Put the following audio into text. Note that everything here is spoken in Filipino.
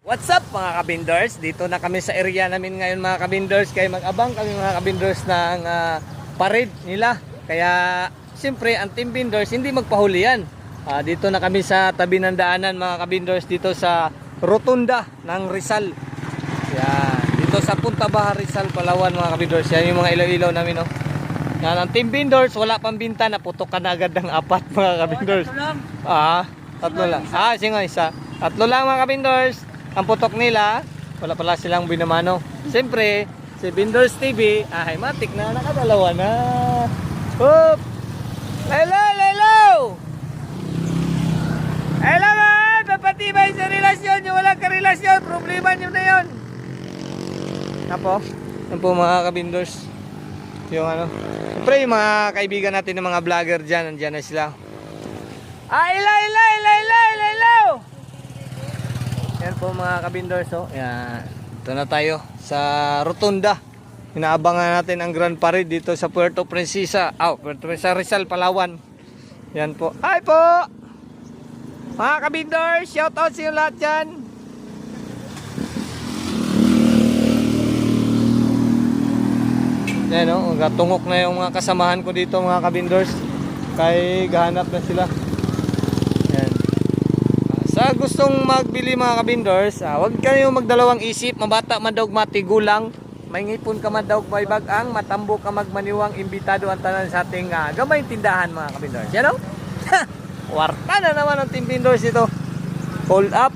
What's up mga kabinders? Dito na kami sa area namin ngayon mga kabinders. Kaya mag-abang kami mga kabinders ng parade nila. Kaya siyempre ang team binders hindi magpahuli yan. Dito na kami sa tabi ng daanan mga kabinders. Dito sa rotunda ng Rizal. Yan. Dito sa Punta Bahar Rizal, Palawan mga kabinders. Yan yung mga ilaw-ilaw namin. No? Yan ang team binders. Wala pang binta. Naputok ka na agad ng 4 mga kabinders. Tatlo lang. Singo isa. Tatlo lang mga kabinders. Ang putok nila, wala pala silang binamano. Siyempre, si Binders TV, matik na, nakadalawa na. Hoop! Hello! Hello man! Papatibay sa relasyon, yung walang karelasyon, problema nyo na yun. Yan po mga kabinders. Yung siyempre yung mga kaibigan natin ng mga vlogger dyan, nandyan na sila. Hello! Yan po mga kabinders, yan. Ito na tayo sa rotunda. Inaabangan natin ang Grand Parade dito sa Puerto Princesa. Puerto Princesa, Rizal, Palawan. Yan po. Hi po! Mga kabinders, shout out sa inyo lahat dyan. Yan gatungok na yung mga kasamahan ko dito mga kabinders. Kaya gahanap na sila. Sa gustong magbili mga kabinders, huwag kayo magdalawang isip, mabata man daw matigulang, may ngipon ka man daw bagang, matambo ka magmaniwang, imbitado ang tanan sa ating gamay tindahan mga kabinders. Yan Warta na naman ang team binders ito. Hold up.